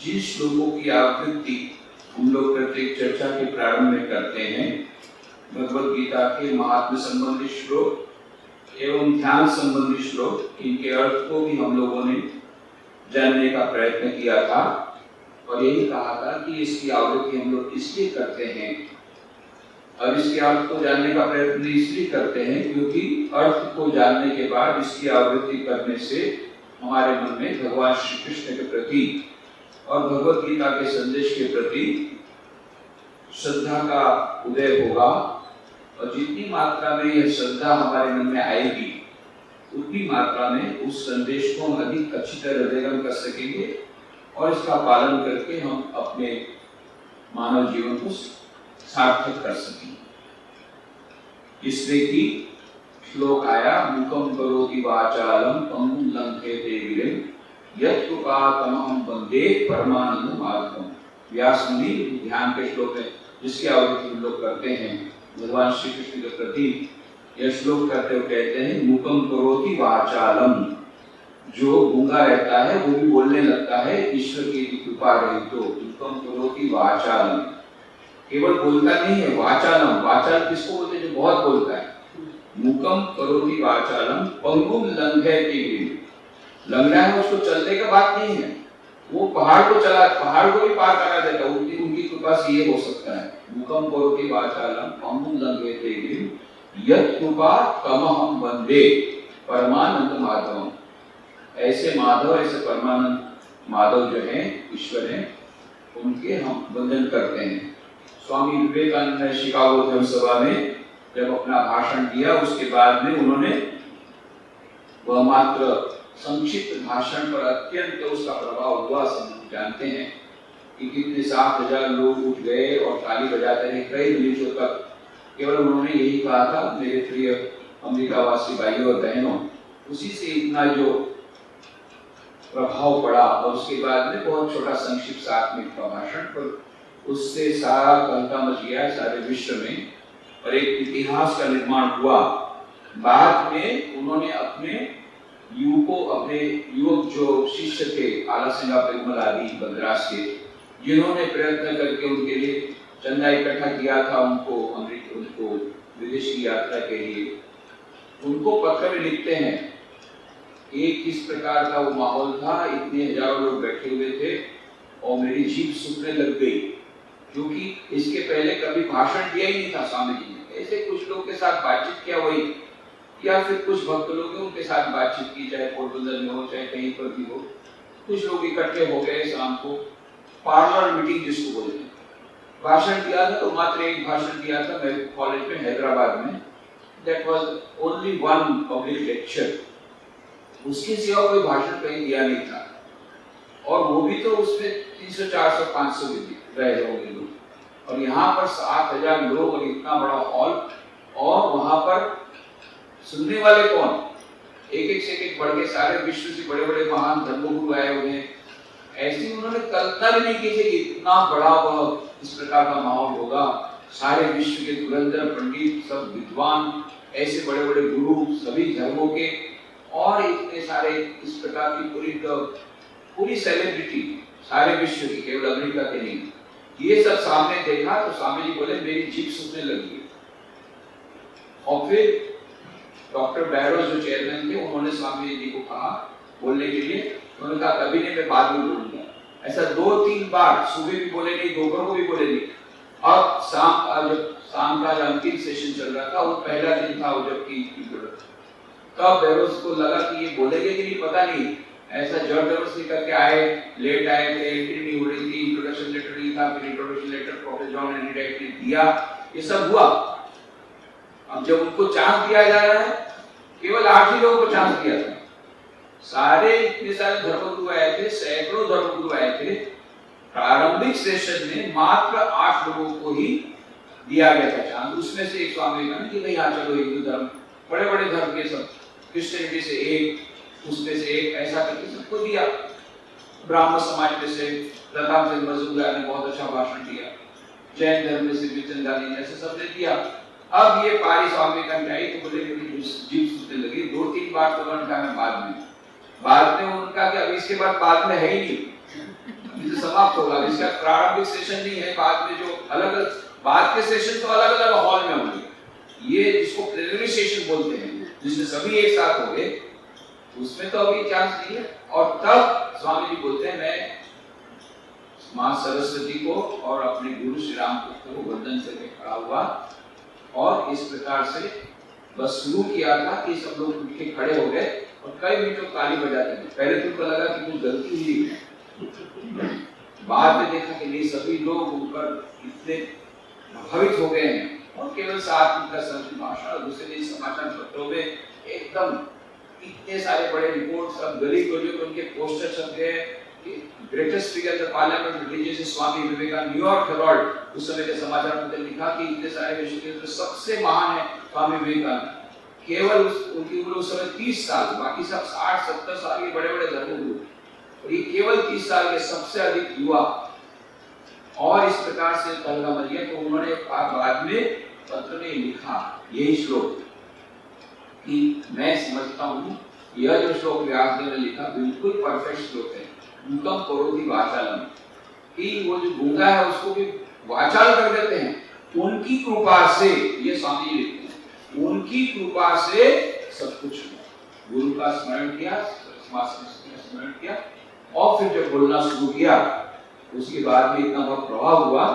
जिन श्लोकों की आवृत्ति हम लोग प्रत्येक चर्चा के प्रारंभ में करते हैं, भगवद गीता के महात्म्य संबंधी श्लोक एवं ध्यान संबंधी श्लोक, इनके अर्थ को भी हम लोगों ने जानने का प्रयत्न किया था और यही कहा था कि इसकी आवृत्ति हम लोग इसलिए करते हैं और इसके अर्थ को जानने का प्रयत्न इसलिए करते हैं क्योंकि अर्थ को जानने के बाद इसकी आवृत्ति करने से हमारे मन में भगवान श्री कृष्ण के प्रति और भगवद गीता के संदेश के प्रति श्रद्धा का उदय होगा और जितनी मात्रा में यह श्रद्धा हमारे मन में आएगी उतनी मात्रा में उस संदेश को हम अधिक अच्छी तरह हृदयंगम कर सकेंगे और इसका पालन करके हम अपने मानव जीवन को सार्थक कर सकेंगे। इसलिए कि श्लोक आया, मुखम करोति वाचालम पंगुं लंघयते गिरिं यत् कृपातमहं वंदे परमानंद मार्गम। व्यास मुनि ध्यान के श्लोक है जिसकी आवृत्ति हम लोग करते हैं भगवान श्री कृष्ण के प्रति यह श्लोक करते हुए कहते हैं, मुखम करोति वाचालम, जो गूंगा रहता है वो भी बोलने लगता है ईश्वर की कृपा रही तो। मुखम करोति वाचालम, केवल बोलता नहीं है, वाचालम, वाचाल किसको बोलते हैं? जो बहुत बोलता है। मुखम करोति वाचालम पंगुं लंघयते गिरिं, लंगड़ा है उसको चलने का बात नहीं है, वो पहाड़ को भी पार करा देता, उनकी कृपा से ये हो सकता है। मुखम करोति वाचालम पंगुं लंघयते गिरिं यत् कृपातमहं वंदे परमानंद माधवम। ऐसे माधव, ऐसे परमानंद माधव जो हैं, ईश्वर हैं, उनके हम वंदन करते हैं। स्वामी विवेकानंद ने शिकागो धर्म सभा में जब अपना भाषण दिया उसके बाद में उन्होंने वह मात्र संक्षिप्त भाषण पर अत्यंत उसका प्रभाव हुआ। सब जानते हैं कि कितने 7,000 लोग उठ गए और ताली बजाते रहे कई मिनटों तक। केवल उन्होंने यही कहा था, मेरे प्रिय अमेरिकावासी भाइयों और बहनों, उसी से इतना जो प्रभाव पड़ा। और उसके बाद में बहुत छोटा संक्षिप्त 7 मिनट का भाषण, पर उससे सारा तहलका मच गया सारे विश्व में और एक इतिहास का निर्माण हुआ। बाद में उन्होंने अपने युवक जो शिष्य थे, आला सिंह पेरुमल आदि बद्रास के, जिन्होंने प्रयत्न करके उनके लिए चंदा इकट्ठा किया था, उनको विदेश की यात्रा के लिए, उनको पत्र में लिखते हैं एक किस प्रकार का वो माहौल था, इतने हजारों लोग बैठे हुए थे और मेरी जीभ सूखने लग गई क्योंकि इसके पहले कभी भाषण दिया ही नहीं था स्वामी जी ने। ऐसे कुछ लोगों के साथ बातचीत किया वही, या फिर कुछ भक्त लोग हैं उनके साथ बातचीत की, चाहे पोरबंदर में हो चाहे कहीं पर भी हो। कुछ लोग इकट्ठे हो गए शाम को, पार्लर मीटिंग जिसको बोलते हैं, भाषण दिया था। तो मात्र एक भाषण दिया था मेरे कॉलेज में हैदराबाद में, that was only one public lecture, उसके सिवा कोई भाषण कहीं दिया नहीं था। और वो भी तो उसमें 300 400 500 भी रह होंगे लोग, और यहाँ पर 7,000 लोग और इतना बड़ा हॉल, और वहां पर सुनने वाले कौन? एक से एक बढ़ के सारे विश्व से बड़े बड़े महान धर्मगुरु आए हुए हैं। ऐसी उन्होंने कल्पना भी नहीं की थी कि इतना बड़ा वह इस प्रकार का माहौल होगा। सारे विश्व के धुरंधर पंडित, सब विद्वान, ऐसे बड़े बड़े गुरु सभी धर्मों के, और इतने सारे इस प्रकार की पूरी सेलिब्रिटी सारे विश्व की, केवल अमेरिका के नहीं। ये सब सामने देखा तो स्वामी जी बोले मेरी जीभ सूखने लगी। और फिर डॉक्टर बैरोज जो चेयरमैन थे, उन्होंने स्वामी जी को कहा बोलने के लिए, उन्होंने कहा कभी नहीं, मैं बाद में बोलूंगा। ऐसा 2-3 बार, सुबह भी बोले नहीं, दोपहर को भी बोले नहीं। अब शाम का अंतिम सेशन चल रहा था, वो पहला दिन था जबकि तब बैरोज को लगा कि ये बोलेंगे कि नहीं पता नहीं। ऐसा जबरदस्ती करके आए, लेट आए थे, एंट्री नहीं हो रही थी, इंट्रोडक्शन लेटर नहीं था, फिर introduction letter professor John Henry Wright ने दिया, ये सब हुआ। अब जब उनको चांस दिया जा रहा है, केवल 8 ही लोगों को चांस दिया था। सारे इतने सारे धर्मगुरु आए थे, सैकड़ों धर्मगुरु आए थे। प्रारंभिक सेशन में मात्र 8 लोगों को ही दिया गया था चांस। उसमें से एक स्वामी ने कि भाई हाँ चलो हिंदू धर्म, बड़े बड़े धर्म के सब, क्रिश्चियनिटी से एक, उसमें से एक, ऐसा करके सबको दिया। ब्राह्मण समाज में से लता सिंह मजूमदार ने बहुत अच्छा भाषण दिया, जैन धर्म में से विचंदानी ने, ऐसे सबने दिया। अब ये पारी स्वामी का आई तो बोले मेरी जीभ सूखने लगी। 2-3 बार तो उन्होंने कहा मैं बाद में उनका कि अब इसके बाद में है ही नहीं, तो समाज समाप्त होगा। इसका प्रारंभिक सेशन नहीं है, बाद में जो अलग बाद के सेशन तो अलग अलग हॉल में होंगे। ये जिसको प्लेनरी सेशन बोलते हैं, जिसमें सभी एक साथ होंगे, उसमें तो अभी चांस नहीं है। और तब स्वामी जी बोलते हैं मैं मां सरस्वती को और अपने गुरु श्री रामकृष्ण को वंदन करके खड़ा हुआ और इस प्रकार से बस शुरू किया था कि सब लोग उठ के खड़े हो गए और कई मिनटों ताली बजाते थे। पहले तो लगा कि कुछ गलती हुई है, बाद में देखा कि नहीं, सभी लोग ऊपर इतने प्रभावित हो गए हैं और केवल 7 मिनट का भाषण और दूसरे दिन समाचार पत्रों में एकदम इतने सारे बड़े रिपोर्ट, सब गली गलियों में उनके पोस्टर छप गए कि greatest figure the parliament religious Swami Vivekananda. New York Herald उस समय के समाचार पत्र ने लिखा कि इतने सारे विश्व के सबसे महान है स्वामी विवेकानंद। केवल उनकी उम्र उस समय 30 साल, बाकी सब 60-70 साल के बड़े बड़े धर्मगुरु, और ये केवल 30 साल के सबसे अधिक युवा। और इस प्रकार से कलगा मर गया। तो उन्होंने बाद में पत्र में लिखा यही श्लोक कि मैं समझता हूँ यह जो श्लोक व्यासदेव ने लिखा बिल्कुल परफेक्ट श्लोक है। मूकं करोति वाचालम, कि वो जो गूंगा है उसको भी वाचाल कर देते हैं। उनकी कृपा से, ये स्वामी जी लिखते हैं, उनकी कृपा से सब कुछ हुआ। गुरु का स्मरण किया, स्मरण किया और फिर जब बोलना शुरू किया उसके बाद में इतना बहुत प्रभाव हुआ,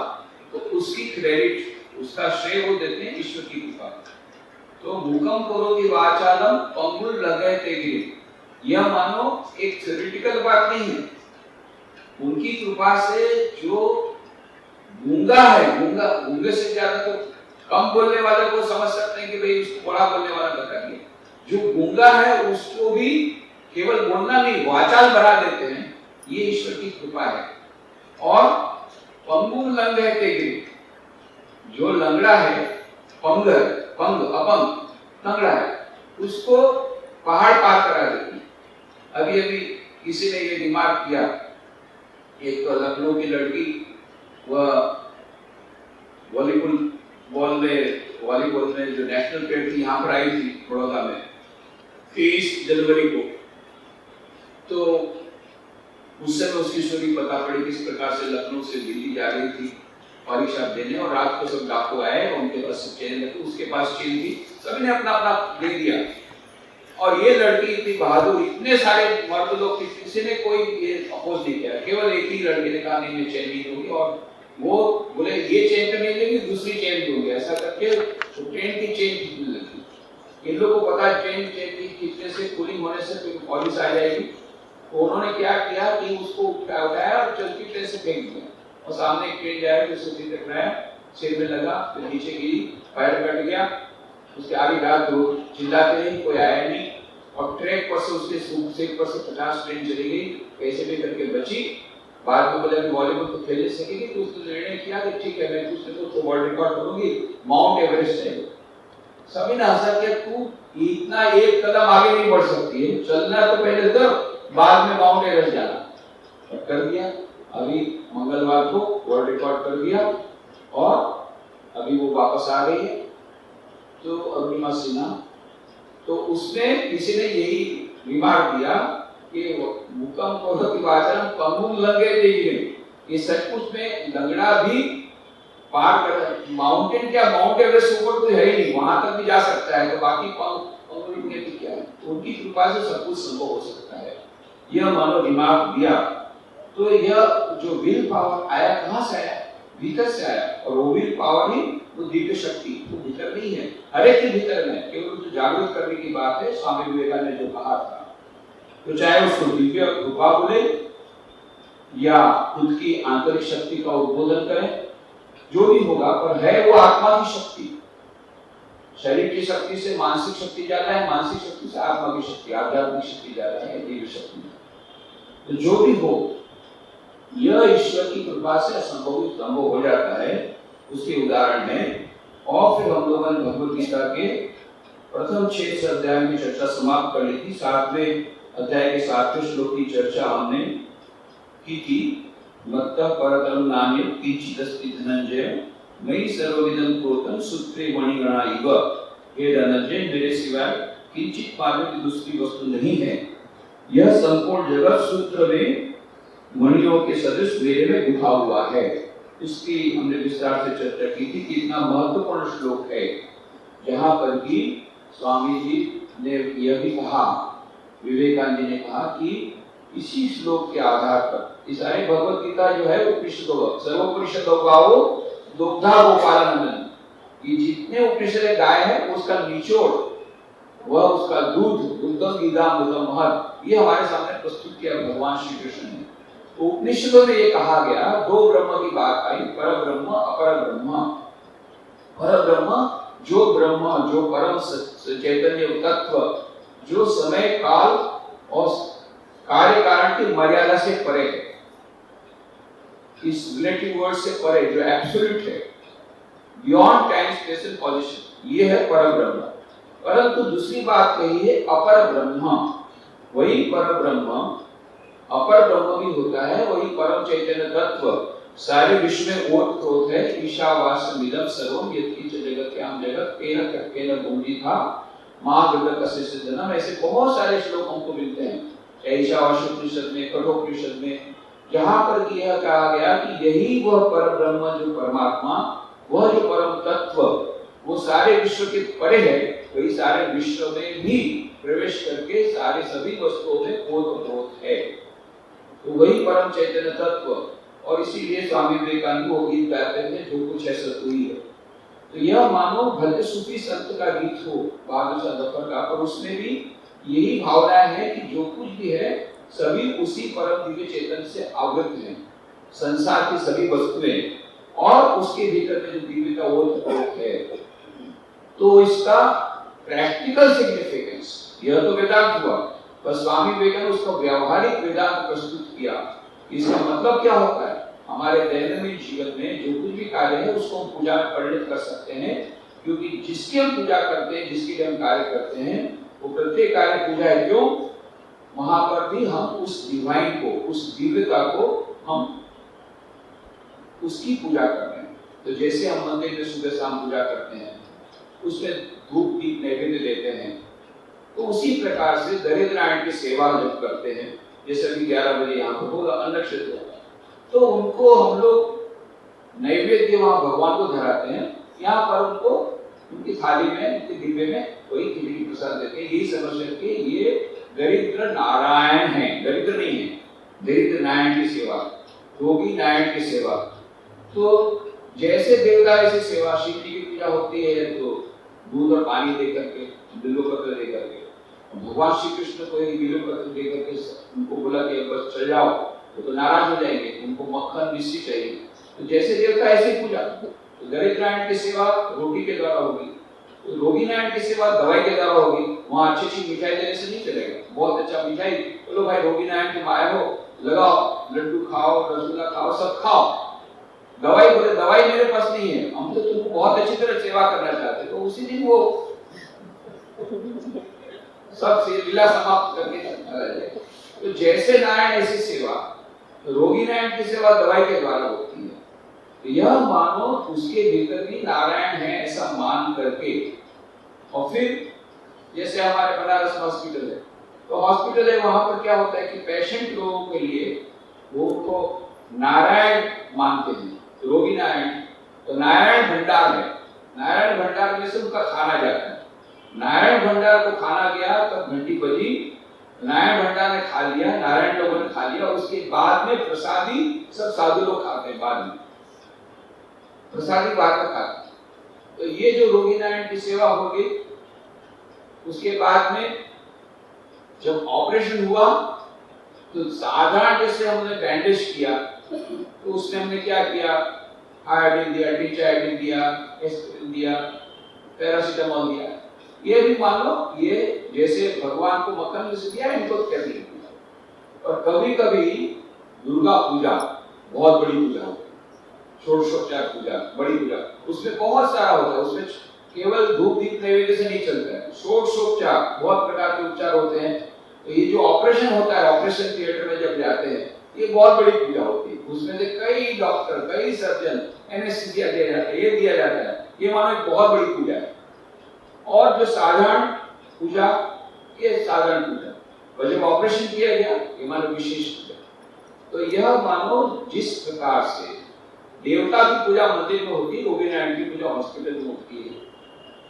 तो उसकी क्रेडिट, उसका श्रेय वो देते हैं ईश्वर की कृपा। तो मूकं करोति वाचालम पंगुल लगते गिरि, यह मानो एक थ्योरेटिकल बात नहीं है। उनकी कृपा से जो गूंगा है, गूंगे से ज्यादा तो कम बोलने वाले को समझ सकते हैं कि भाई उसको बड़ा बोलने वाला बता दिया। जो गूंगा है उसको भी केवल बोलना नहीं, वाचाल बढ़ा देते हैं, ये ईश्वर की कृपा है। और पंगुल लगते गिरि, जो लंगड़ा है, पंग अपंग लंगड़ा है, उसको पहाड़ पार करा देती। अभी अभी किसी ने ये रिमार्क किया, एक तो लखनऊ की लड़की वह वॉलीबॉल में जो नेशनल प्लेयर थी यहाँ पर आई थी बड़ौदा में 23 जनवरी को। तो उस समय उसकी स्टोरी पता पड़ी किस प्रकार से लखनऊ से दिल्ली जा रही थी परीक्षा देने, और रात को सब डाकू आए और उनके पास चेन रखी, उसके पास चेन थी, सभी ने अपना अपना दे दिया। और ये लड़की इतनी बहादुर, इतने सारे मर्द लोग थे, किसी ने कोई ये अपोज नहीं किया, केवल एक ही लड़की ने कहा नहीं मैं चेन नहीं दूंगी, और वो बोले ये चेन तो नहीं लेंगे, दूसरी चेन दूंगी। ऐसा करके तो ट्रेन की चेन खींचने लगी। इन लोगों को पता है चेन की खींचने से, कूलिंग होने से पुलिस आ जाएगी। तो उन्होंने क्या किया कि उसको उठाया और चलती ट्रेन से फेंक दिया, और सामने एक ट्रेन जाए तो उसे सिर टकराया, सिर में लगा, फिर नीचे गिरी, पैर कट गया। उसके आधी रात लोग चिल्लाते रहे, कोई आया नहीं, और ट्रैक पर से उसके सिर पर से 50 ट्रेन चली गई, कैसे भी करके बची। बाद में बोले वॉलीबॉल तो खेल सकेगी, तो उसने निर्णय किया कि ठीक है मैं तुझसे तो वर्ल्ड रिकॉर्ड करूंगी, माउंट एवरेस्ट है। सभी ने हंसा कि तू इतना एक कदम आगे नहीं बढ़ सकती है, चलना तो पहले कर, बाद में माउंट एवरेस्ट जाना। कर दिया, अभी मंगलवार को वर्ल्ड रिकॉर्ड कर दिया और अभी वो वापस आ गई है। तो अरुणिमा सिन्हा, तो उसने किसी ने यही रिमार्क दिया कि मूकं करोति वाचालम पंगुल लगते गिरि, ये सचमुच में लंगड़ा भी पार कर, माउंटेन क्या, माउंट एवरेस्ट ऊपर तो है ही नहीं, वहां तक भी जा सकता है, तो बाकी पंगुल में भी क्या है। उनकी कृपा से सब कुछ संभव हो सकता है, यह मानो रिमार्क दिया। तो यह जो विल पावर आया कहां से आया, भीतर से आया, और वो विल पावर ही वो दिव्य शक्ति वो भीतर नहीं है, हर एक के भीतर में, केवल जो जागृत करने की बात है। स्वामी विवेकानंद ने जो कहा था, तो चाहे उसको दिव्य कृपा बोले या खुद की आंतरिक शक्ति का उद्बोधन करें, जो भी होगा, पर है वो आत्मा की शक्ति। शरीर की शक्ति से मानसिक शक्ति ज्यादा है, मानसिक शक्ति से आत्मा की शक्ति, आध्यात्मिक शक्ति ज्यादा है, दिव्य शक्ति। तो जो भी हो, यह ईश्वर की कृपा से असंभव संभव हो जाता है। उसके उदाहरण में, और फिर हम लोगों ने भगवद गीता के प्रथम 6 अध्याय में चर्चा समाप्त कर ली थी। 7वें अध्याय के 7वें श्लोक की चर्चा हमने की थी। मत्तः परतरं नान्यत् किंचिदस्ति धनंजय मयि सर्वमिदं प्रोतं सूत्रे मणिगणा इव। हे धनंजय, मेरे सिवाय किंचित पाने की दूसरी वस्तु नहीं है। यह संपूर्ण जगत सूत्र में मणियों के सदृश मेरे में गुथा हुआ है। इसकी हमने विस्तार से चर्चा की थी कि इतना महत्वपूर्ण श्लोक है जहाँ पर कि स्वामी जी ने यह भी कहा, विवेकानंद जी ने कहा कि इसी श्लोक के आधार पर इस सारे भगवत गीता जो है उपनिषदों सर्वोपनिषदों का वो दुग्धा गोपालनंदन कि जितने उपनिषद गाय है उसका निचोड़ वह उसका दूध दुग्धम गीतामृतम महत् ये हमारे सामने प्रस्तुत किया भगवान श्री कृष्ण ने। तो उपनिषदों में ये कहा गया, दो ब्रह्म की बात आई, पर ब्रह्म अपर ब्रह्म। पर ब्रह्म जो ब्रह्म जो परम चैतन्य तत्व जो समय काल और कार्य कारण की मर्यादा से परे है, इस रिलेटिव वर्ड से परे जो एब्सोल्यूट है, beyond time space and position, ये है पर ब्रह्म। परंतु दूसरी बात कही है अपर ब्रह्म, वही पर ब्रह्म अपर ब्रह्म भी होता है, वही परम चैतन्य तत्व सारे विश्व में ओतप्रोत है। ईशावास्यमिदं सर्वं यत्किंच जगत्याम जगत् तेन तेन गुंजी था महागृहकस्यसिद्धनम। ऐसे बहुत सारे श्लोक हमको मिलते हैं ईशावास्योपनिषद में, कठोपनिषद में, जहाँ पर यह कहा गया कि यही वह पर ब्रह्म जो परमात्मा, वह जो परम तत्व वो सारे विश्व के परे है, वही सारे विश्व में भी प्रवेश करके सारे सभी वस्तुओं में ओतप्रोत है। तो वही परम चैतन्य तत्व, और इसीलिए स्वामी विवेकानंद वो गीत गाते थे, जो कुछ है सत हुई है। तो यह मानो भले सूफी संत का गीत हो बहादुर शाह जफर का, पर उसमें भी यही भावना है कि जो कुछ भी है सभी उसी परम दिव्य चेतन से आवृत है, संसार की सभी वस्तुएं और उसके भीतर में जो दिव्यता ओतप्रोत है। तो इसका प्रैक्टिकल सिग्निफिकेंस, यह तो वेदांत हुआ, पर स्वामी विवेकानंद उसका व्यवहारिक वेदांत प्रस्तुत किया। इसका मतलब क्या होता है, हमारे दैनंदिन जीवन में जो कुछ भी कार्य है उसको हम पूजा में परिणत कर सकते हैं, क्योंकि जिसकी हम पूजा करते हैं, जिसके लिए हम कार्य करते हैं, वो प्रत्येक कार्य पूजा है। क्यों? वहां पर भी हम उस डिवाइन को, उस दिव्यता को हम उसकी पूजा कर रहे हैं। तो जैसे हम मंदिर में सुबह शाम पूजा करते हैं, उसमें धूप दीप नैवेद्य देते हैं, तो उसी प्रकार से दरिद्र नारायण की सेवा जब करते हैं, जैसे अभी 11 बजे यहाँ पर होगा अन्न क्षेत्र, तो उनको हम लोग नैवेद्य वहाँ भगवान को धराते हैं, यहाँ पर उनको उनकी थाली में, उनके डिब्बे में वही खिचड़ी प्रसाद देते हैं। यही समझ करके ये दरिद्र नारायण है, दरिद्र नहीं है, दरिद्र नारायण की सेवा, रोगी नारायण की सेवा। तो जैसे देवता ऐसी सेवा, शिव जी की पूजा होती है तो दूध और पानी दे करके, बिल्वपत्र दे करके, भगवान श्री कृष्ण को बिल्वपत्र दे करके उनको बोला कि बस चल जाओ, तो नाराज हो जाएंगे, उनको मक्खन मिश्री चाहिए। तो जैसे देवता ऐसी पूजा, तो दरिद्र नारायण की सेवा रोगी के द्वारा होगी, तो रोगी नारायण की सेवा दवाई के द्वारा होगी। वहाँ अच्छी अच्छी मिठाई देने से नहीं चलेगा, बहुत अच्छा मिठाई बोलो भाई रोगी नारायण तुम आए हो, लगाओ, लड्डू खाओ, रसगुल्ला खाओ, सब खाओ। दवाई बोले दवाई मेरे पास नहीं है, हम तो तुमको बहुत अच्छी तरह सेवा करना चाहते हैं। तो उसी दिन वो सब से लीला समाप्त करके चला जाए। तो जैसे नारायण ऐसी सेवा, तो रोगी नारायण की सेवा दवाई के द्वारा होती है। तो यह मानो उसके भीतर भी नारायण है ऐसा मान करके, और फिर जैसे हमारे बनारस हॉस्पिटल है, तो हॉस्पिटल है, वहां पर क्या होता है कि पेशेंट लोगों के लिए वो तो नारायण मानते हैं, रोगी नारायण, तो नारायण भंडार है, नारायण भंडार में से उनका खाना जाता है। नारायण भंडार को खाना गया तब घंटी बजी, नारायण भंडार ने खा लिया, नारायण लोगों ने खा लिया, उसके बाद में प्रसादी सब साधु लोग खाते हैं, बाद में प्रसादी बाद में खाते। तो ये जो रोगी नारायण की सेवा होगी, उसके बाद में जब ऑपरेशन हुआ तो साधारण जैसे हमने बैंडेज किया, तो उसमें हमने क्या किया, आयोडीन दिया, डिचायोडीन दिया, एस्पिरिन दिया, पैरासीटामोल दिया। ये भी मान लो ये जैसे भगवान को मक्खन में से दिया, इनको कर दिया। और कभी कभी दुर्गा पूजा बहुत बड़ी पूजा होती है, षोडशोपचार पूजा, बड़ी पूजा, उसमें बहुत सारा होता है, उसमें केवल धूप दीप नैवेद्य से नहीं चलता है, षोडशोपचार बहुत प्रकार के उपचार होते हैं। तो ये जो ऑपरेशन होता है, ऑपरेशन थिएटर में जब जाते हैं, ये बहुत बड़ी पूजा होती है, उसमें से कई डॉक्टर, कई सर्जन, एनेस्थीसिया दिया जाता है, ये दिया जाता है, ये मानो एक बहुत बड़ी पूजा है। और जो साधारण पूजा, ये साधारण पूजा, और जब ऑपरेशन किया गया, ये मानो विशेष पूजा। तो यह मानो जिस प्रकार से देवता की पूजा मंदिर में होती है, कोविड-19 की पूजा हॉस्पिटल में होती है,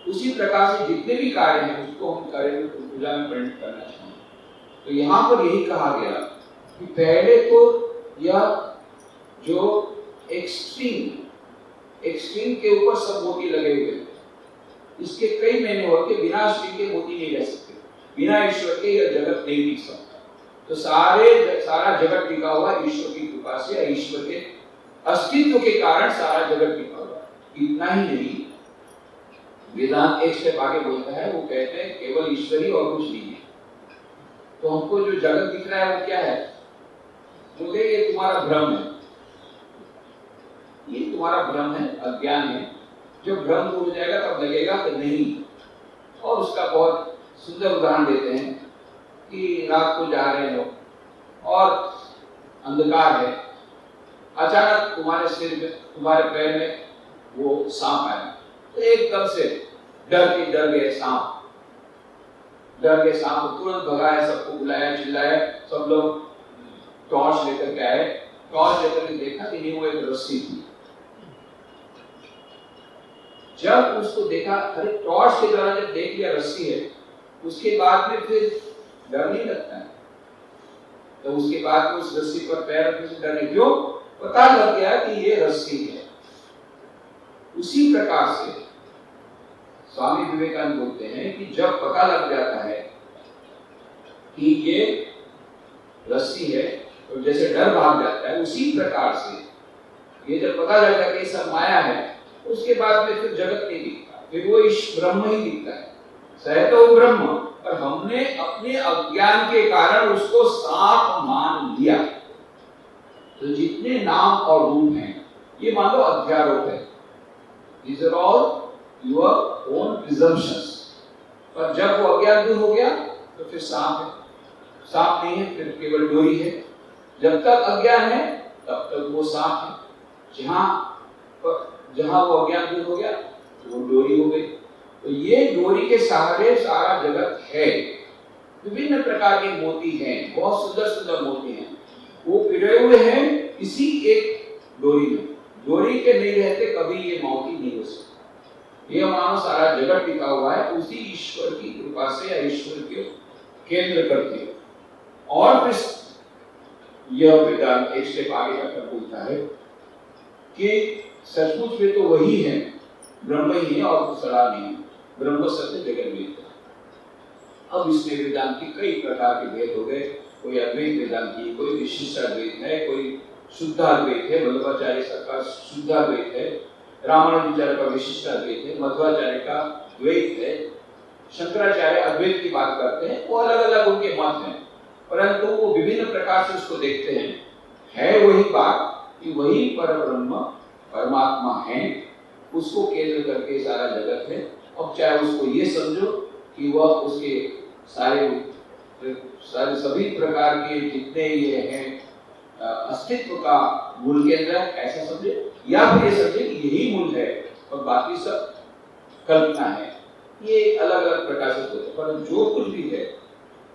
उसी प्रकार से जितने भी कार्य हैं उसको हम कार्य में पूजा में परिणत करना चाहिए। तो यहाँ पर यही कहा गया कि पहले तो यह जो एक्सट्रीम के ऊपर सब मोती लगे हुए हैं, इसके कई महीने हो के बिना स्ट्रिंग के मोती नहीं रह सकते, बिना ईश्वर के यह जगत नहीं टिक सकता। तो सारा जगत टिका हुआ ईश्वर की कृपा से, ईश्वर के अस्तित्व के कारण सारा जगत टिका हुआ। इतना ही नहीं, वेदांत एक स्टेप आगे बोलता है, वो कहते हैं केवल ईश्वर ही और कुछ नहीं है। तो हमको जो जगत दिख रहा है वो क्या है? बोले ये तुम्हारा भ्रम है, ये तुम्हारा भ्रम है, अज्ञान है। जब भ्रम दूर हो जाएगा तब लगेगा कि नहीं। और उसका बहुत सुंदर उदाहरण देते हैं कि रात को जा रहे हो और अंधकार है, अचानक तुम्हारे सिर में, तुम्हारे पैर में वो सांप आया, तो एकदम से डर गए सांप, तुरंत भगाया, सबको बुलाया, चिल्लाया, सब लोग टॉर्च लेकर के आए। टॉर्च लेकर के देखा कि नहीं, वो एक रस्सी थी। जब उसको देखा, अरे टॉर्च के द्वारा जब देख लिया रस्सी है, उसके बाद में फिर डर नहीं लगता है। तो उसके बाद में उस रस्सी पर पैर रखने से डर नहीं, क्यों? पता लग गया कि ये रस्सी है। उसी प्रकार से स्वामी विवेकानंद बोलते हैं कि जब पता लग जाता है कि ये रस्सी है, तो जैसे डर भाग जाता है, उसी प्रकार से ये जब पता लग जाता है कि सब माया है, उसके बाद में फिर जगत नहीं दिखता, फिर वो ब्रह्म ही दिखता है। सह तो ब्रह्म, पर हमने अपने अज्ञान के कारण उसको सांप मान लिया। तो जितने नाम और रूप हैं, ये मान लो अध्यारोप है। These are all your own presumptions। पर जब वो अज्ञान दूर हो गया तो फिर सांप है, सांप नहीं है, फिर केवल डोरी है। जब तक अज्ञान है तब तक वो सांप है। जहां वो अज्ञान दूर हो गया तो वो डोरी हो गई। तो ये डोरी के सहारे सारा जगत है। विभिन्न प्रकार के मोती हैं, बहुत सुंदर सुंदर मोती हैं, वो पिड़े हुए हैं इसी एक डोरी में। डोरी के नहीं रहते कभी ये मोती नहीं हो सकते। ये मानो सारा जगत टिका हुआ है उसी ईश्वर की कृपा से या ईश्वर के केंद्र करके। और फिर यह वेदांत एक स्टेप आगे जाकर बोलता है कि सचमुच में तो वही है, ब्रह्म ही है और कुछ सड़ा नहीं है। ब्रह्म सत्य जगत वेद। अब इसमें वेदांत की कई प्रकार के भेद हो गए। कोई अद्वैत वेदांती, कोई विशिष्टाद्वैत है, कोई शुद्धाद्वैत है, वल्लभाचार्य का शुद्धाद्वैत है, रामानुजाचार्य का विशिष्टाद्वैत है, मध्वाचार्य का द्वैत है, शंकराचार्य अद्वैत की बात करते हैं। वो अलग अलग उनके मत हैं, परंतु वो विभिन्न प्रकार से उसको देखते हैं। है वही बात कि वही परब्रह्म परमात्मा है, उसको केंद्र करके सारा जगत है। अब चाहे उसको ये समझो कि वह उसके सारे सभी प्रकार के जितने ये हैं अस्तित्व का मूल केंद्र है, ऐसा समझे, या फिर ये समझे कि यही मूल है और बाकी सब कल्पना है। ये अलग अलग प्रकार से होते हैं, पर जो कुछ भी है,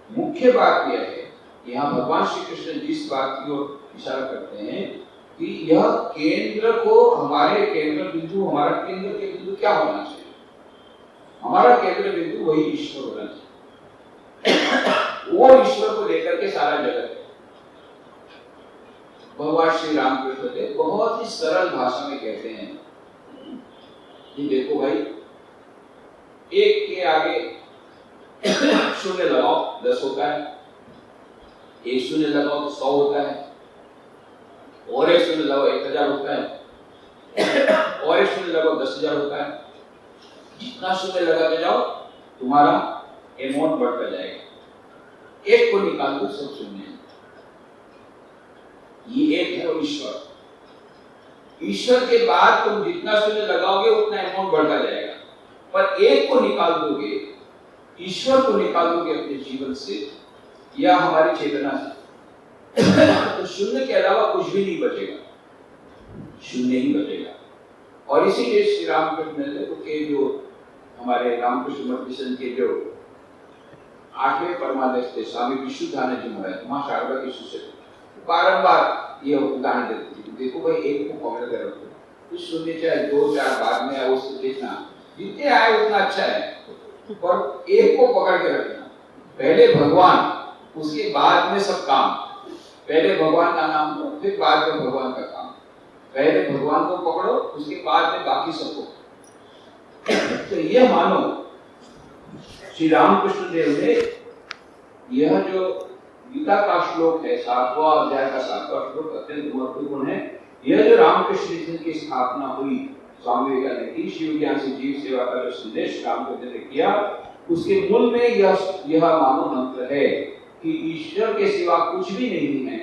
मुख्य बात यह है, यहाँ भगवान श्री कृष्ण जिस बात की ओर इशारा करते हैं कि यह केंद्र को, हमारे केंद्र बिंदु, हमारा केंद्र के बिंदु क्या होना चाहिए? हमारा केंद्र बिंदु वही ईश्वर होना चाहिए। वो ईश्वर को लेकर के सारा जगत है। भगवान श्री रामकृष्ण देव बहुत ही सरल भाषा में कहते हैं कि देखो भाई, एक के आगे शून्य लगाओ 10 होता है, एक शून्य लगाओ तो 100 होता है, और एक शून्य लगाओ 1000 होता है, और एक शून्य लगाओ 10,000 होता है। जितना शून्य लगाते जाओ तुम्हारा अमाउंट बढ़ता जाएगा। एक को निकाल दो, सब शून्य है। ये एक है और ईश्वर। ईश्वर के बाद तुम जितना शून्य लगाओगे उतना अमाउंट बढ़ता जाएगा, पर एक को निकाल दोगे, ईश्वर को निकाल दोगे अपने जीवन से या हमारी चेतना से, तो शून्य के अलावा कुछ भी नहीं बचेगा, शून्य ही बचेगा। और इसीलिए श्री रामकृष्ण के जो हमारे रामकृष्ण मठ मिशन के जो 8वें परमाध्यक्ष थे स्वामी विशुद्धानंद जी महाराज, मां शारदा के शिष्य थे, बारंबार ये उदाहरण देते थे, देखो भाई एक को पकड़ कर रखो, कुछ सुनने चाहे दो चार बाद में आओ उसको देखना, जितने आए उतना अच्छा है, और एक को पकड़ के रखना, पहले भगवान उसके बाद में सब काम, पहले भगवान का नाम लो फिर बाद में भगवान का काम, पहले भगवान को पकड़ो उसके बाद में बाकी सबको। तो यह मानो श्री रामकृष्ण देव ने यह जो गीता का श्लोक है 7वां अध्याय का 7वां श्लोक अत्यंत महत्वपूर्ण है। यह जो रामकृष्ण मिशन की स्थापना हुई स्वामी विवेकानंद की, शिव ज्ञान से जीव सेवा का जो संदेश रामकृष्ण ने किया, उसके मूल में यह मानो मंत्र है कि ईश्वर के सिवा कुछ भी नहीं है,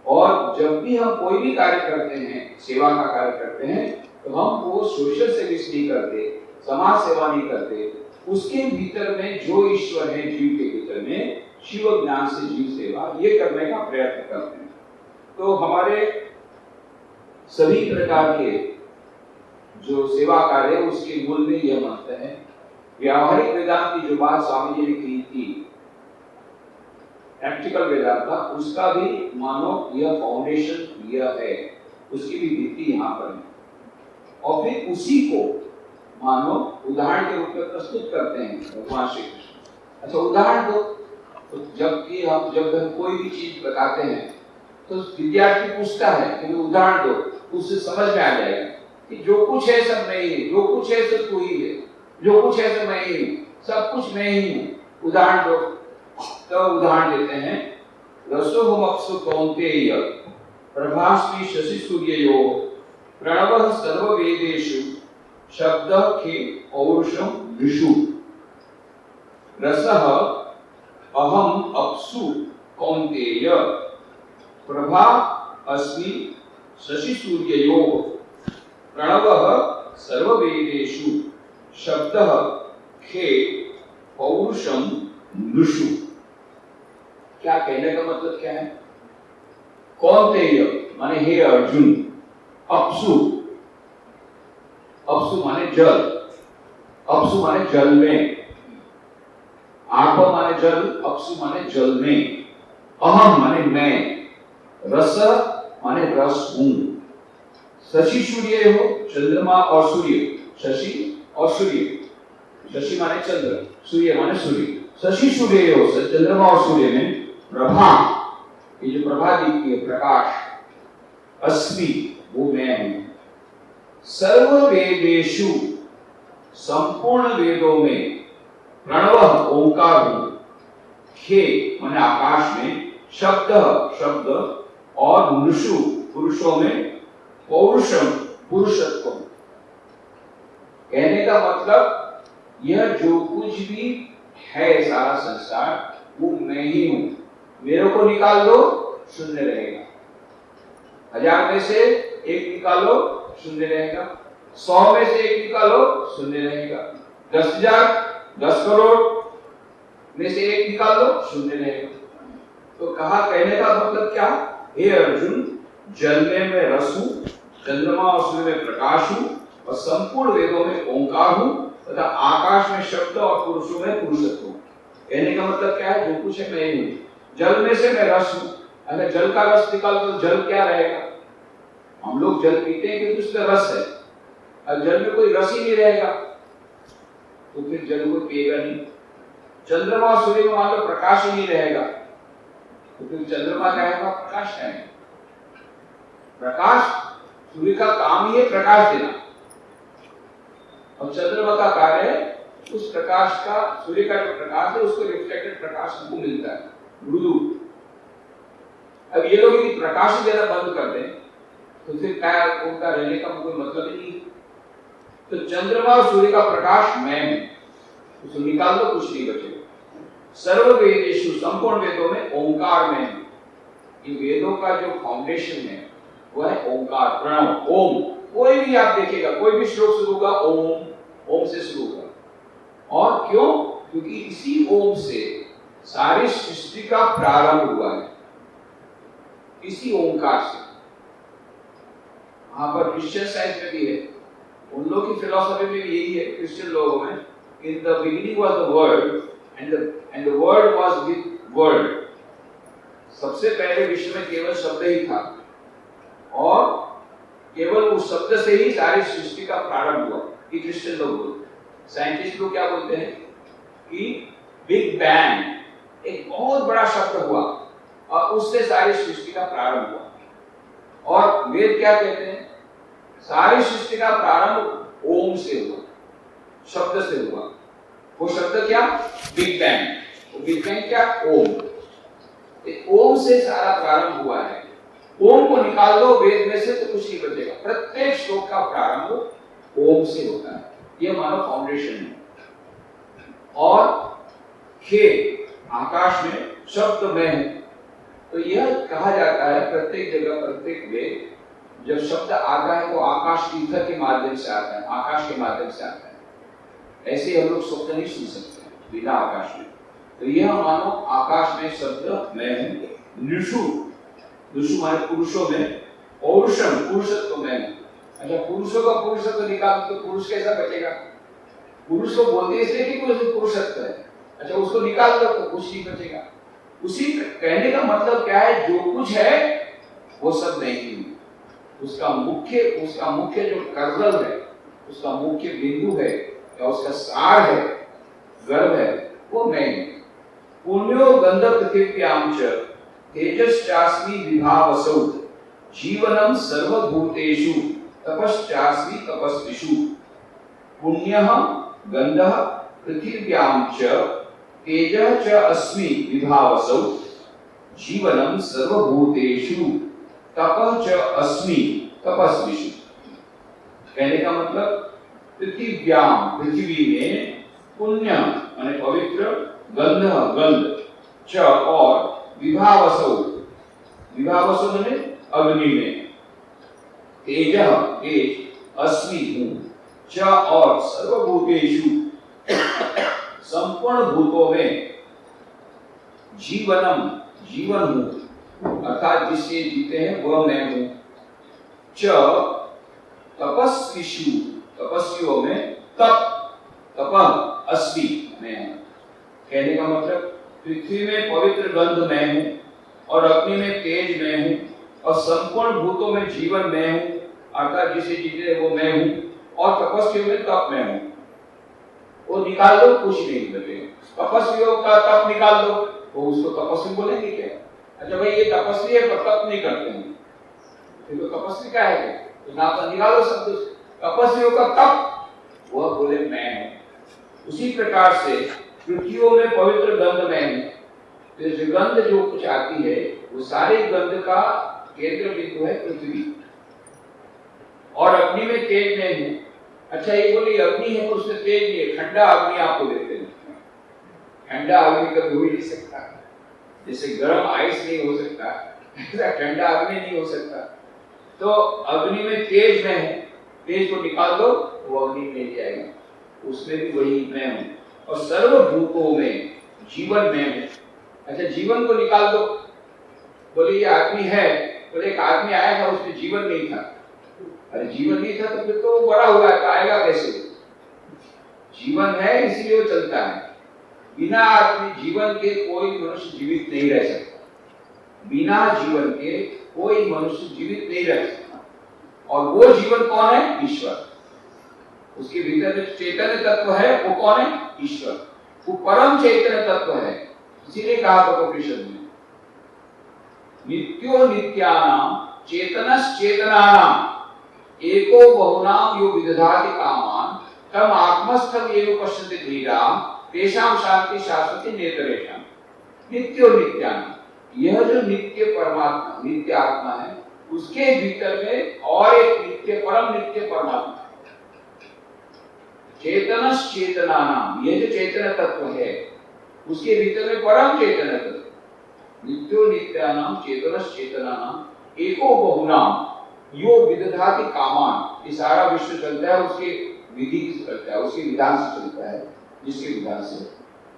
और जब भी हम कोई भी कार्य करते हैं, सेवा का कार्य करते हैं, तो हम वो सोशल सर्विस नहीं करते, समाज सेवा नहीं करते, उसके भीतर में जो ईश्वर है जीव के भीतर में, शिव ज्ञान से जीव सेवा, ये करने का प्रयत्न करते हैं। तो हमारे सभी प्रकार के जो सेवा कार्य उसके मूल में यह मंत्र है। व्यावहारिक वेदांत की जो बात स्वामी जी ने की थी, प्रैक्टिकल वेदांत का, उसका भी मानो यह फाउंडेशन यह है, उसकी भी भित्ति यहाँ पर है, और फिर उसी को मानो उदाहरण के रूप में प्रस्तुत करते हैं भगवान श्री कृष्ण। अच्छा उदाहरण दो, तो जब हम कोई भी चीज बताते हैं तो विद्यार्थी पूछता है कि उदाहरण दो, उससे समझ में आ जाएगा कि जो कुछ है सब मैं ही हूँ, जो कुछ है सब तू ही है, जो कुछ है सब मैं ही हूँ, सब कुछ मैं ही हूँ, उदाहरण दो। तो उदाहरण देते हैं, रसोहमप्सु कौन्तेय प्रभास्मि शशि सूर्ययोः प्रणवः सर्ववेदेषु शब्दः खे पौरुषं विषु रसः अहम अप्सु कौन्तेय प्रभा अस्मि शशि सूर्ययोः प्रणवः सर्ववेदेषु शब्दः खे पौरुषं विषु। क्या कहने का मतलब क्या है? कौन्तेय माने हे अर्जुन, अप्सु, अप्सु माने जल, अप्सु माने जल में, आप माने जल, अप्सु माने जल में, अहम माने मैं, रस माने रस हूं, शशि सूर्य हो, चंद्रमा और सूर्य, शशि और सूर्य, शशि माने चंद्र, सूर्य माने सूर्य, शशि सूर्य हो, चंद्रमा और सूर्य में प्रभा, ये जो प्रभा दिखती है प्रकाश, अस्मि वो मैं हूं, सर्व वेदेषु संपूर्ण वेदों में, प्रणव ओंकार हूं, खे माने आकाश में, शब्द शब्द, और नृषु पुरुषों में, पौरुषम पुरुषत्व। कहने का मतलब यह जो कुछ भी है सारा संसार वो मैं ही हूं, मेरे को निकाल दो शून्य रहेगा, 1000 में से एक निकालो शून्य रहेगा, 100 में से एक निकालो शून्य रहेगा, 10,000 10 करोड़ में से एक निकाल दो शून्य रहेगा। तो कहा, कहने का मतलब क्या? हे अर्जुन, जल में मैं रस हूं, चंद्रमा और सूर्य में प्रकाश हूं, और संपूर्ण वेदों में ओंकार हूं, तथा आकाश में शब्द और पुरुषों में पुरुषत्व हूं। कहने का मतलब क्या है? जो कुछ है मैं ही हूं। जल में से मैं रस हूं, अगर जल का रस निकाल तो जल क्या रहेगा? हम लोग जल पीते हैं क्योंकि उसमें रस है, और जल में कोई रस ही नहीं रहेगा तो फिर जल को पिएगा नहीं। चंद्रमा और सूर्य में मान लो प्रकाश ही नहीं रहेगा तो फिर चंद्रमा क्या है? प्रकाश है। प्रकाश, सूर्य का काम ही है प्रकाश देना, और चंद्रमा का कार्य है उस प्रकाश का, सूर्य का जो प्रकाश है उसको रिफ्लेक्टेड प्रकाश हमको मिलता है, गुरु। अब ये लोग यदि प्रकाश देना बंद कर दें तो फिर क्या उनका रहने का कोई मतलब ही नहीं। तो चंद्रमा और सूर्य का प्रकाश मैं हूं, उसको निकाल दो कुछ नहीं बचेगा। सर्व वेदेषु संपूर्ण वेदों में ओंकार में हूं। इन वेदों का जो फाउंडेशन है वो है ओंकार, प्रणव, ओम। कोई भी आप देखिएगा, कोई भी श्लोक शुरू होगा ओम, ओम से शुरू होगा। और क्यों? क्योंकि इसी ओम से सारी सृष्टि का प्रारंभ हुआ है, इसी ओंकार से। वहां पर क्रिश्चियन साइंस में भी है, उन लोगों की फिलॉसफी में भी यही है, क्रिश्चियन लोगों में, in the beginning was the word and the word was with word. सबसे पहले विश्व में केवल शब्द ही था और केवल उस शब्द से ही सारी सृष्टि का प्रारंभ हुआ। कि क्रिश्चियन लोग बोलते हैं, साइंटिस्ट लोग क्या बोलते हैं कि बिग बैंग एक बहुत बड़ा शब्द हुआ और उससे सारी सृष्टि का प्रारंभ हुआ। और वेद क्या कहते हैं, सारी सृष्टि का प्रारंभ ओम से हुआ, शब्द से हुआ। वो शब्द क्या, बिग बैंग। वो बिग बैंग क्या, ओम। ओम से सारा प्रारंभ हुआ है। ओम को निकाल दो वेद में से तो कुछ नहीं बचेगा। प्रत्येक श्लोक का प्रारंभ ओम से होता है। यह मानव फाउंडेशन है। और हे आकाश में शब्द में है, तो यह कहा जाता है प्रत्येक जगह प्रत्येक वेद जब शब्द आता है तो आकाश ईथर के माध्यम से आता है, आकाश के माध्यम से आता है। ऐसे हम लोग शब्द नहीं सुन सकते बिना आकाश में। तो यह मानो आकाश में शब्द में है। निषु, निषु माने पुरुषों में, औरुषम पुरुषत्व में। अच्छा, पुरुषों का पुरुषत्व निकाल तो पुरुष कैसा बचेगा? पुरुष को बोलते इसलिए कि पुरुषत्व है। अच्छा, उसको निकाल दो तो कुछ नहीं बचेगा। उसी कहने का मतलब क्या है, जो कुछ है वो सब नहीं। उसका मुख्य जो कर्तव्य है, उसका मुख्य बिंदु है या उसका सार है, गर्भ है, वो मैं। पुण्यो गंध पृथिव्याम च तेजश्चास्मि विभावसौ जीवनम सर्वभूतेषु तपश्चास्मि तपस्विषु। पुण्यः गंधः पृथिव्याम च तेजः च अस्मि विभावसौ जीवनम सर्वभूतेषु तपः च अस्मि तपस्विषु। कहने का मतलब पृथिव्याम पृथ्वी में, पुण्य माने पवित्र, गंध गंध, च और विभावसौ, विभावसौ माने अग्नि में, तेजः तेज, अस्मि हूँ, च और सर्वभूतेषु संपूर्ण भूतों में, जीवनम जीवन हूँ अर्थात जिससे जीते हैं वह मैं हूँ, च तपस्विषु तपस्वियों में, तपः अस्मि मैं हूँ। कहने का मतलब पृथ्वी में पवित्र गंध मैं हूँ और अग्नि में तेज मैं हूँ और संपूर्ण भूतों में जीवन मैं हूँ अर्थात जिसे जीते वो मैं हूँ और तपस्वियों में तप मैं हूँ। वो निकाल दो कुछ नहीं बचेगा। तपस्वियों का तप निकाल दो तो उसको तपस्वी बोलेंगे क्या? अच्छा भाई ये तपस्वी है पर तप नहीं करते हैं, तो तपस्वी क्या है? तो ना तो निकालो शब्द तपस्वियों का तप, वह बोले मैं हूँ। उसी प्रकार से पृथ्वियों में पवित्र गंध मैं हूँ। तो गंध जो कुछ आती है वो सारे गंध का केंद्र बिंदु है पृथ्वी। और अग्नि में तेज मैं हूँ। अच्छा ये बोली अग्नि है तो उसमें तेज नहीं है, ठंडा अग्नि आपको देते हैं। ठंडा अग्नि कभी हो ही नहीं सकता, जैसे गर्म आइस नहीं हो सकता ऐसा ठंडा अग्नि नहीं हो सकता। तो अग्नि में तेज मैं हूँ, तेज को निकाल दो वो अग्नि में जाएगा, उसमें भी वही मैं हूँ। और सर्वभूतों में जीवन मैं हूँ। अच्छा जीवन को निकाल दो, बोले ये आदमी है, बोले एक आदमी आया था उसमें जीवन नहीं था। अरे जीवन नहीं था तो फिर तो बड़ा हुआ है, आएगा कैसे? जीवन है इसलिए वो चलता है। बिना आदमी जीवन के कोई मनुष्य जीवित नहीं रह सकता। बिना जीवन के कोई मनुष्य जीवित नहीं रह सकता। और वो जीवन कौन है? ईश्वर। उसके भीतर जो चैतन्य तत्व है वो कौन है? ईश्वर। वो परम चैतन्य तत्व है। इसीलिए कहा कठोपनिषद में नित्यो नित्यानाम चेतनश्चेतनानाम एको बहुनाम यो विदधाति कामान तम आत्मस्थम एव पश्यन्ति धीराः तेषां शांति शाश्वती नेतरेषाम्। नित्यो नित्यानाम, यह जो नित्य परमात्मा नित्य आत्मा है उसके भीतर में और एक नित्य परम नित्य परमात्मा चेतनस चेतनानाम, यह जो चैतन्य तत्व है उसके भीतर में परम चैतन्य तत्व। नित्यो नित्यानाम चेतनस चेतनानाम एको बहुनाम यो विदधाति कामान। ये सारा विश्व चलता है उसके विधि से चलता है, उसके विधान से चलता है, जिसके विधान से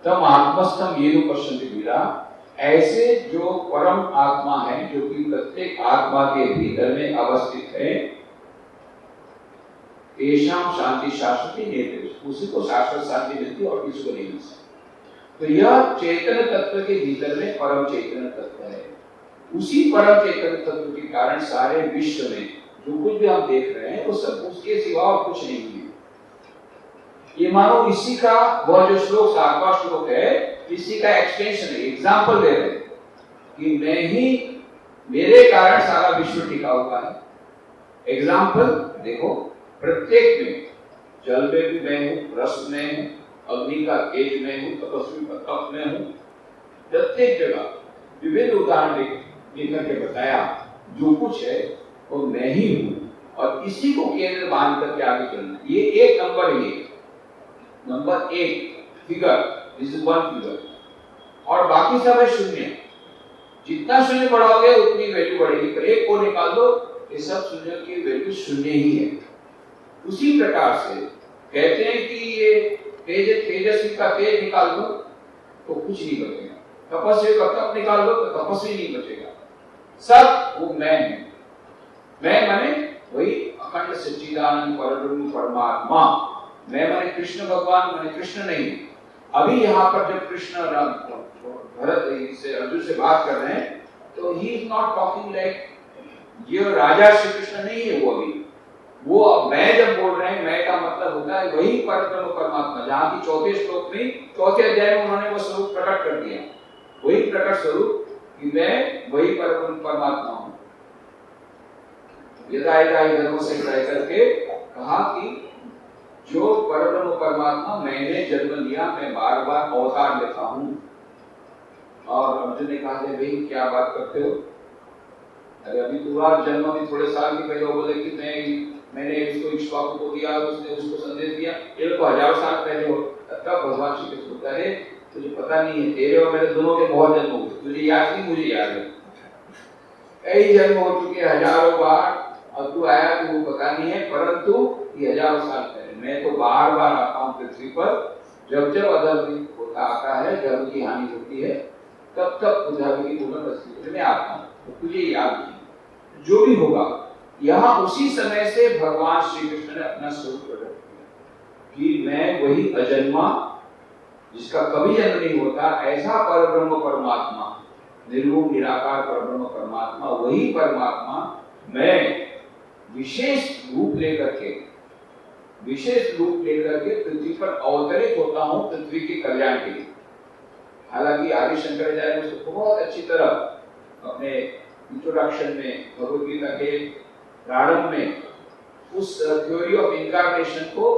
तम आत्मस्थम येनु पश्यन्ति धीराः। ऐसे जो परम आत्मा है जो कि प्रत्येक आत्मा के भीतर में अवस्थित है, तेषां शांति शाश्वती नेतरेषाम्, उसी को शाश्वत शांति मिलती और किसी को नहीं मिल सकती। तो यह चैतन्य तत्व के भीतर में परम चैतन्य तत्व है उसी परम चेतन तत्व के कारण सारे विश्व में जो कुछ भी हम देख रहे हैं वो सब उसके सिवा और कुछ नहीं है। ये मानो इसी का वह जो श्लोक 7वां श्लोक है, इसी का एक्सटेंशन है, एग्जाम्पल दे रहे हैं कि मैं ही, मेरे कारण सारा विश्व टिका हुआ है। एग्जाम्पल देखो, प्रत्येक में, जल में भी मैं हूँ, रस में हूँ, अग्नि का तेज में हूँ, तपस्वी का तप में हूँ, प्रत्येक जगह विभिन्न उदाहरण लेकर के बताया जो कुछ है वो मैं ही हूँ और इसी को केंद्र मान करके आगे चलना। ये एक नंबर, ये नंबर एक figure, this is one figure, और बाकी सब है शून्य। जितना शून्य बढ़ाओगे उतनी वैल्यू बढ़ेगी, पर एक को निकाल दो, ये सब शून्य की वैल्यू शून्य ही है। उसी प्रकार से कहते हैं कि ये तेजस्वी का तेज निकाल दो तो कुछ नहीं बचेगा, तपस्वी का तप निकाल दो तो तपस्वी नहीं बचेगा, सब वो मैं हूं। मैं माने वही अखंड सच्चिदानंद परब्रह्म परमात्मा। मैं माने कृष्ण भगवान, माने कृष्ण नहीं। अभी यहाँ पर जब कृष्ण भरत से अर्जुन से बात कर रहे हैं तो he is not talking like ये राजा श्री कृष्ण नहीं है वो अभी। वो मैं जब बोल रहे हैं, मैं का मतलब होता है वही परब्रह्म परमात्मा, जहाँ की चौथे श्लोक में, चौथे अध्याय में उन्होंने वो स्वरूप प्रकट कर दिया, वही प्रकट स्वरूप कि मैं वही परब्रह्म परमात्मा हूँ। यदा धर्म से करके कहा कि जो परब्रह्म परमात्मा मैंने जन्म लिया, मैं बार बार अवतार लेता हूँ। और अर्जुन ने कहा भाई क्या बात करते हो, अरे अभी तुम्हारा जन्म भी थोड़े साल के पहले बोले कि मैंने इसको इक्ष्वाकु को दिया, उसने उसको संदेश दिया, ये तो 1000 साल पहले हो। तब भगवान श्री कृष्ण बोलता है तुझे पता नहीं है, तेरे और मेरे दोनों के बहुत जन्म हुए, तुझे याद नहीं, मुझे याद है, कई जन्म हो चुके हजारों बार, और तू आया तो वो पता नहीं है, परंतु ये 1000 साल पहले मैं तो बार बार आता हूँ पृथ्वी पर, जब जब अधर्म होता आता है, धर्म की हानि होती है, तब तब धर्म की पुनर्वस्थिति में आता हूँ, तो तुझे याद नहीं। जो भी होगा यहाँ उसी समय से भगवान श्री कृष्ण ने अपना स्वरूप प्रकट किया कि मैं वही अजन्मा, जिसका कभी जन्म नहीं होता, ऐसा परब्रह्म परमात्मा, निर्गुण निराकार परब्रह्म परमात्मा, वही परमात्मा मैं विशेष रूप लेकर के पृथ्वी पर अवतरित होता हूँ पृथ्वी के कल्याण के लिए। हालांकि आदि शंकराचार्य ने उसको बहुत अच्छी तरह अपने इंट्रोडक्शन में, भगवद गीता के प्रारंभ में, उस थ्योरी ऑफ इनकार्नेशन को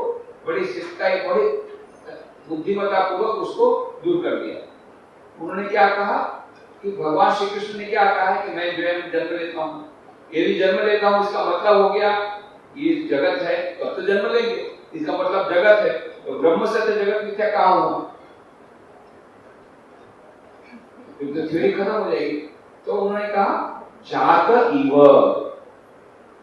बड़ी शिष्टाई, बड़ी बुद्धिमत्ता पूर्वक उसको दूर कर दिया। उन्होंने क्या कहा कि भगवान श्री कृष्ण ने क्या कहा है कि मैं जो है जन्म लेता हूँ, यदि जन्म लेता हूँ इसका मतलब हो गया ये जगत है, तब तो जन्म लेंगे, इसका मतलब जगत है, तो ब्रह्म सत्य जगत मिथ्या कहा हुआ, तो थ्योरी खत्म हो जाएगी। तो उन्होंने कहा जात इव,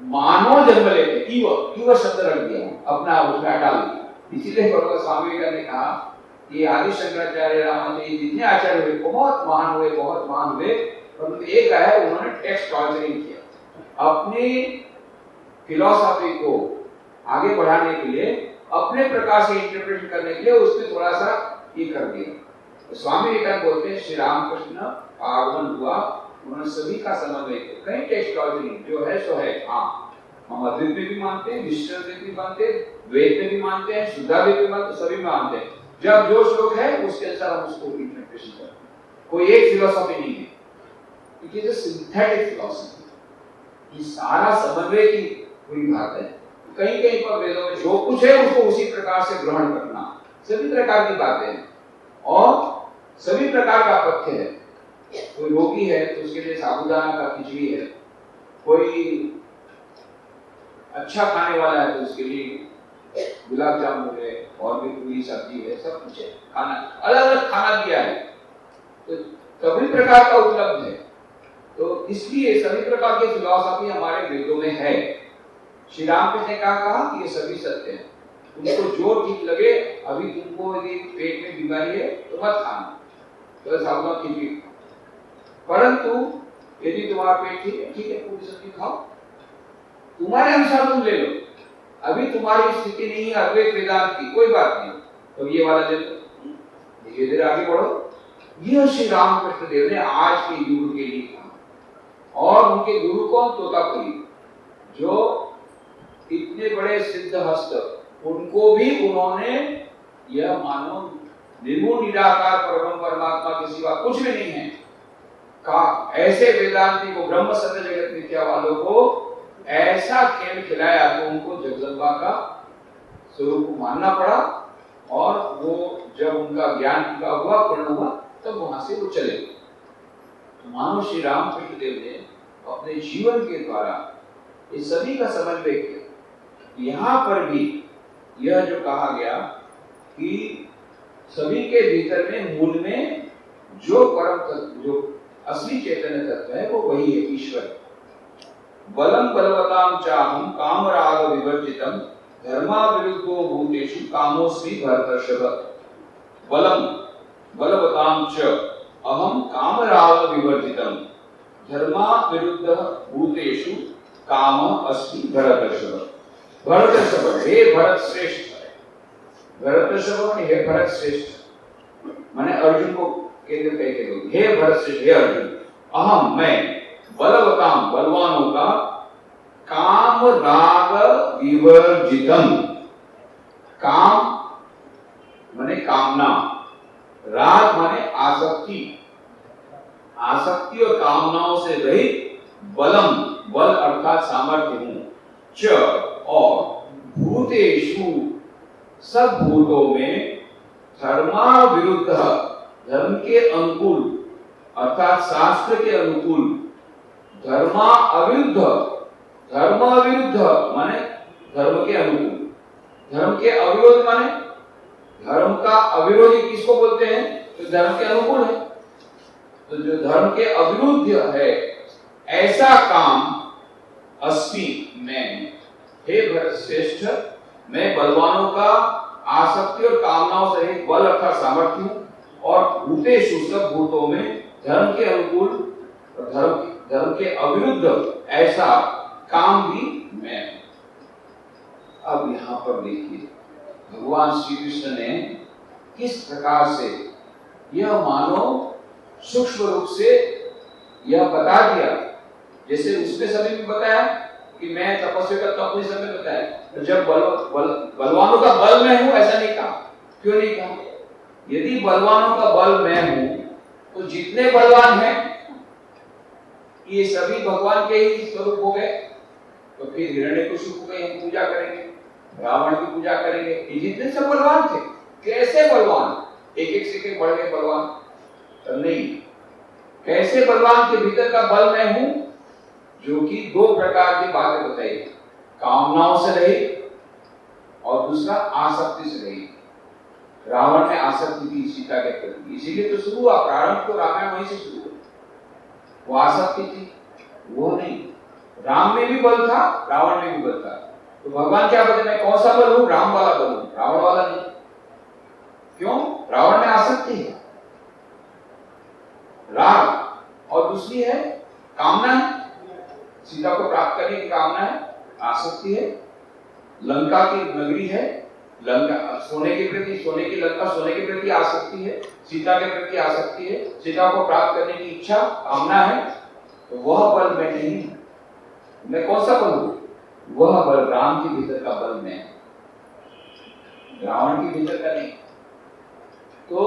मानव जन्म लेते, इव शब्द रख दिया, अपना उसमें हटा दिया। इसीलिए भगवान स्वामी विवेकानंद ने कहा ये आदि शंकराचार्य, रामानुज, जितने आचार्य हुए बहुत महान हुए, परंतु एक है उन्होंने टेक्स्ट टॉर्चरिंग किया, अपनी फिलॉसफी को आगे बढ़ाने के लिए, अपने प्रकार से इंटरप्रेट करने के लिए उसमें थोड़ा सा ये कर दिया। तो स्वामी विवेकानंद बोलते हैं श्री रामकृष्ण आगमन हुआ, उन्होंने सभी का समन्वय किया, कहीं टेक्स्ट टॉर्चरिंग जो है सो है। हाँ, हम अद्वैत में भी मानते हैं, विशिष्ट में भी मानते हैं, द्वैत में भी मानते हैं, शुद्धाद्वैत में मानते हैं, सभी मानते हैं। जब जो श्लोक है उसके अनुसार हम उसको इंटरप्रेशन करते हैं, कोई एक फिलॉसफी नहीं है, it is a synthetic philosophy, ये सारा समन्वय की पूरी बात है। कहीं कहीं पर वेदों में जो कुछ है उसको उसी प्रकार से ग्रहण करना, सभी प्रकार की बातें हैं और सभी प्रकार का पथ्य है। कोई रोगी है तो उसके लिए साबूदाना का खिचड़ी है, कोई अच्छा खाने वाला है तो उसके लिए गुलाब जामुन है, और भी पूरी सब्जी है, सब कुछ है, खाना अलग अलग खाना दिया है, तो सभी प्रकार का उपलब्ध है। तो इसलिए सभी प्रकार की फिलॉसफी हमारे वेदों में है। श्री रामकृष्ण ने कहा कि ये सभी सत्य है, तुमको जो ठीक लगे, अभी तुमको यदि पेट में बीमारी है तो मत खाना, तो साबुदाना खिचड़ी, परंतु यदि तुम्हारा पेट ठीक है पूरी सब्जी खाओ, तुम्हारे अनुसार तुम ले लो, अभी तुम्हारी स्थिति नहीं है अद्वैत वेदांत की, कोई बात नहीं, तो ये वाला ले लो, धीरे धीरे आगे बढ़ो। यह श्री रामकृष्ण देव ने आज के युग के लिए कहा, और उनके गुरु कौन? तोतापुरी, जो इतने बड़े सिद्ध हस्त, उनको भी उन्होंने यह मानो निर्गुण निराकार परम परमात्मा के सिवा कुछ भी नहीं है का ऐसे वेदांती को, ब्रह्म सत्य जगत मिथ्या वालों को ऐसा खेल खिलाया तो उनको जगदम्बा का स्वरूप मानना पड़ा। और वो जब उनका ज्ञान पूरा हुआ, पूर्ण हुआ, तब वहां से वो चले। तो मानो श्री रामकृष्ण देव ने अपने जीवन के द्वारा इस सभी का समन्वय किया। यहाँ पर भी यह जो कहा गया कि सभी के भीतर में मूल में जो परम तत्व, जो असली चैतन्य तत्व है, वो वही है, ईश्वर। बलम बलवताम चाहम काम राग विवर्जितम धर्मा विरुद्धो भूतेषु कामोस्मि भरतर्षभ। बलम बलवताम च अहम काम राग विवर्जितम धर्मा विरुद्ध भूतेषु काम अस्मि भरतर्षभ। भरतर्षभ, हे भरत श्रेष्ठ। भरतर्षभ माने हे भरत श्रेष्ठ, माने अर्जुन को केंद्र करके दो, हे भरत श्रेष्ठ, हे अर्जुन, अहम मैं बलवताम बलवानों का काम राग विवर्जितम। काम माने कामना, राग माने आसक्ति, आसक्ति और कामनाओं से रहित, बलम बल अर्थात सामर्थ्य हूं, च और भूतेषु सब भूतों में, धर्मा विरुद्ध धर्म के अनुकूल अर्थात शास्त्र के अनुकूल, धर्मा अविरुद्ध, धर्म अविरुद्ध माने धर्म के अनुकूल, धर्म के अविरोध माने धर्म का अविरोधी किसको बोलते हैं? तो धर्म के अनुकूल है। तो जो धर्म के अविरुद्ध है ऐसा काम अस्मि मैं, हे भरत श्रेष्ठ, मैं बलवानों का आसक्ति और कामनाओं से रहित बल अर्थात सामर्थ्य हूं, और भूतेषु सब भूतों में धर्म के अनुकूल और धर्म के अविरुद्ध ऐसा काम भी मैं। अब यहाँ पर देखिए भगवान श्री कृष्ण ने किस प्रकार से यह मानो सूक्ष्म रूप से यह बता दिया। जैसे उसने समय में बताया कि मैं तपस्या करता हूं, अपने समय बताया, जब बलवानों का बल मैं हूं ऐसा नहीं कहा। क्यों नहीं कहा? यदि बलवानों का बल मैं हूं तो जितने बलवान हैं ये सभी भगवान के ही स्वरूप हो गए। तो फिर हिरण्यकशिपु की हम पूजा करेंगे, रावण की पूजा करेंगे, ये जितने सब बलवान थे, कैसे बलवान? एक एक से बढ़ गए बलवान? तो नहीं, कैसे बलवान के भीतर का बल मैं हूं, जो कि दो प्रकार की बातें बताई, कामनाओं से रहित और दूसरा आसक्ति से रहित। रावण में आसक्ति थी सीता के प्रति, इसीलिए तो शुरू हुआ, प्रारंभ तो रामायण वहीं से शुरू हुआ। वो आसक्ति थी, वो नहीं। राम में भी बल था, रावण में भी बल था। तो भगवान क्या बोलते, मैं कौन सा बल हूं? राम वाला बल हूं, रावण वाला नहीं। क्यों? रावण में आसक्ति है, राग, और दूसरी है कामना है, सीता को प्राप्त करने की कामना है, आसक्ति है। लंका की नगरी है, लंका सोने के प्रति, सोने की लंका, सोने के प्रति आसक्ति है, सीता के प्रति आसक्ति है, सीता को प्राप्त करने की इच्छा, कामना है। तो वह बल मैं नहीं, मैं कौन सा बल हूं? वह बल राम के भीतर का बल मैं, रावण के भीतर का नहीं। तो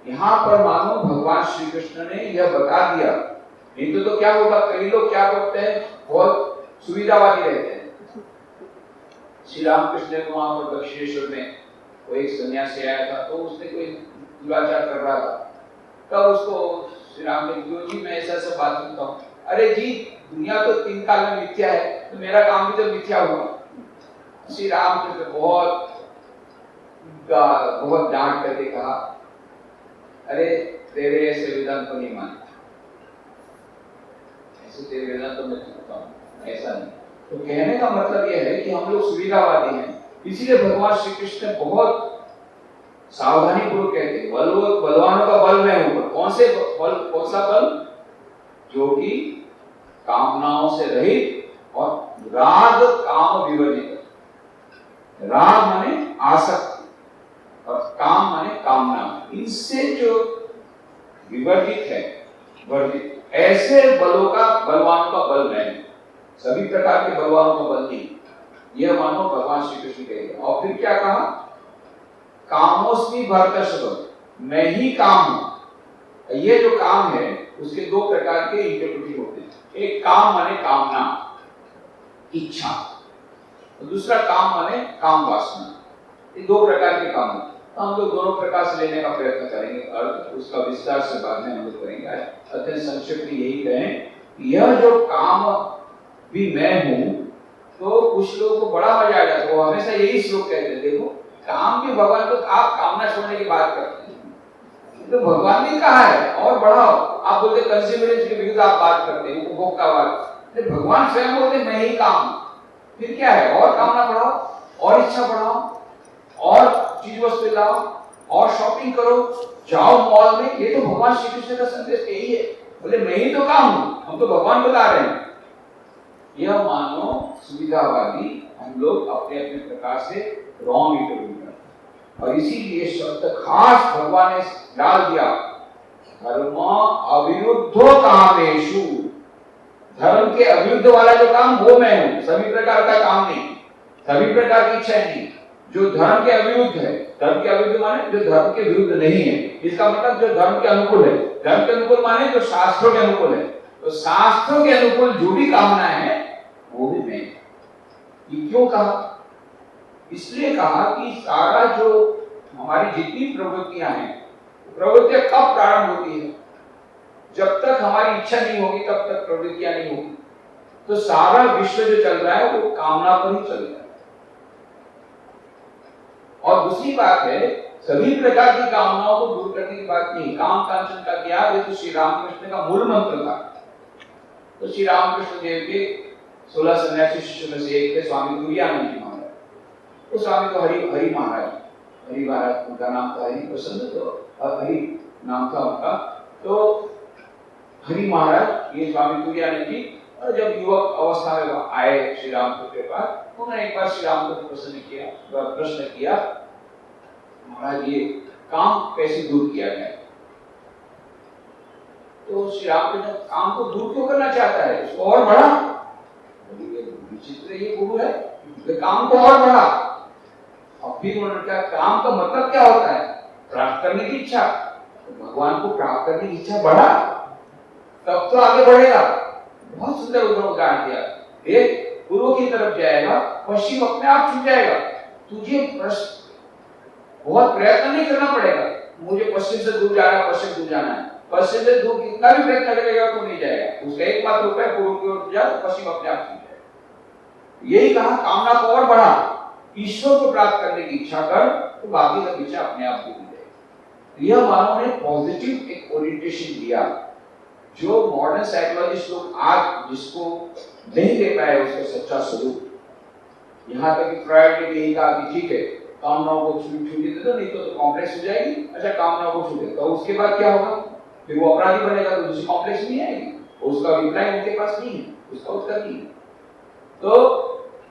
यहां पर मानो भगवान श्री कृष्ण ने यह बता दिया। नहीं तो क्या होगा, कई लोग क्या करते हैं, बहुत सुविधावादी रहते हैं। श्री रामकृष्ण को वहां पर दक्षिणेश्वर में वो एक सन्यासी आया था, तो उसने कोई दुराचार कर रहा था। तब उसको श्री राम ने कहा, जी मैं ऐसा सब बात सुनता हूँ। अरे जी, दुनिया तो 3 काल में मिथ्या है, तो मेरा काम भी तो मिथ्या हुआ। श्री रामकृष्ण बहुत डांट करके कहा, अरे तेरे ऐसे वेदांत को नहीं मानता, ऐसे तेरे वेदांत तो मैं सुनता हूँ, ऐसा नहीं। तो कहने का मतलब यह है कि हम लोग सुविधावादी हैं, इसीलिए भगवान श्री कृष्ण बहुत सावधानी पूर्वक कहते हैं, बलवानों का बल मैं हूं। कौन से बल? कौन सा बल? जो कि कामनाओं से रहित और राग काम विवर्जित। राग माने आसक्ति और काम माने कामना, इनसे जो विवर्जित है, वर्जित, ऐसे बलों का, बलवान का बल मैं हूं, सभी प्रकार के बलवानों का बल नहीं, यह मानो भगवान श्री कृष्ण कहेंगे। और फिर क्या कहा, कामोस्मि भरतर्षभ, मैं ही काम हूं। ये जो काम है उसके दो प्रकार के इंटरप्रिटेशन होते हैं। एक काम माने कामना, इच्छा, और दूसरा काम माने काम वासना। ये दो प्रकार के काम हैं। तो हम लोग दोनों प्रकार से लेने का प्रयत्न करेंगे, अर्थ उसका विस्तार से बाद में हम लोग करेंगे। अत्यंत संक्षिप्त में यही कहें, यह जो काम भी मैं हूं, तो कुछ लोगों को बड़ा मजा आ जाता है, वो हमेशा यही श्लोक कहते हैं, देखो काम भी भगवान को, आप कामना छोड़ने की बात करते हैं तो भगवान ने कहा है और बढ़ाओ, आप बोलते कंज्यूमरिज्म के विरुद्ध आप बात करते हैं, उपभोग का बात, भगवान स्वयं बोलते मैं ही काम, फिर क्या है, और कामना बढ़ाओ, और इच्छा बढ़ाओ, और चीज वस्तु लाओ, और शॉपिंग करो, जाओ मॉल में। ये तो भगवान श्री कृष्ण का संदेश यही है, बोले मैं ही तो काम हूं, हम तो भगवान बता रहे हैं। यह मानो सुविधावादी हम लोग अपने अपने प्रकार से रॉन्ग इंटरप्रेट करते हैं, और इसीलिए शब्द खास भगवान ने डाल दिया, धर्म अविरुद्धो कामेषु, धर्म के अविरुद्ध वाला जो काम वो मैं हूं, सभी प्रकार का काम नहीं, सभी प्रकार की इच्छा नहीं, जो धर्म के अविरुद्ध है। धर्म के अविरुद्ध माने जो धर्म के विरुद्ध नहीं है, इसका मतलब जो धर्म के अनुकूल है। धर्म के अनुकूल माने जो शास्त्रों के अनुकूल है, तो शास्त्रों के अनुकूल जो भी कामना है वो भी मैं। ये क्यों कहा, इसलिए कहा कि सारा जो हमारी जितनी प्रवृत्तियां हैं, प्रवृत्तियां कब प्रारंभ होती है, जब तक हमारी इच्छा नहीं होगी तब तक प्रवृत्तियां नहीं होगी। तो सारा विश्व जो चल रहा है वो कामना पर ही चल रहा है। और दूसरी बात है, सभी प्रकार की कामनाओं को दूर करने की बात नहीं, काम कांचन का त्याग, ये तो श्री रामकृष्ण का मूल मंत्र था। तो श्री रामकृष्ण देव के 16 सन्यासी शिष्यों में से एक थे स्वामी तुरानंद जी महाराज। तो स्वामी तो हरि महाराज उनका नाम था, हरि प्रसन्न, तो हरि नाम था उनका। तो हरि महाराज ये स्वामी तुरानंद जी जब युवक अवस्था में आए श्री राम के पास, उन्होंने एक बार श्री राम को प्रश्न किया, महाराज ये काम कैसे दूर किया जाए। तो श्री राम ने काम को दूर क्यों करना चाहता है, इसको और बढ़ा। विचित्र ये गुरु है, काम को और बढ़ा। अब फिर उन्होंने कहा काम का मतलब क्या होता है, प्राप्त करने की इच्छा, तो भगवान को प्राप्त करने की इच्छा बढ़ा तब तो आगे बढ़ेगा। बहुत सुंदर उदाहरण दिया, एक पूर्व की तरफ जाएगा, पश्चिम अपने आप छूट जाएगा। तुझे बहुत प्रयत्न नहीं करना पड़ेगा, मुझे पश्चिम से दूर जाना है, पश्चिम दूर जाना है, पश्चिम से दूर कितना भी प्रयत्न करेगा तो नहीं जाएगा। उसका एकमात्र उपाय पूर्व की ओर जा, पश्चिम अपने आप छूट जाएगा। यही कहा, कामना को और बढ़ा, ईश्वर को प्राप्त करने की इच्छा कर, तो बाकी सब इच्छा अपने आप दूर जाएगी। यह मानव ने पॉजिटिव एक ओरिएंटेशन दिया, जो मॉडर्न साइकोलॉजिस्ट लोग आज जिसको नहीं दे पाए उसका सच्चा स्वरूप। यहाँ तक कि फ्रॉइड ने भी यही कहा कि ठीक है, कामनाओं को छूट दे दो, नहीं तो कॉम्प्लेक्स हो जाएगी। अच्छा, कामनाओं को छूटे तो उसके बाद क्या होगा, फिर वो अपराधी बनेगा, तो दूसरी कॉम्प्लेक्स नहीं आएगी, उसका रिप्लाई उनके पास नहीं है, उसका उत्तर नहीं है। तो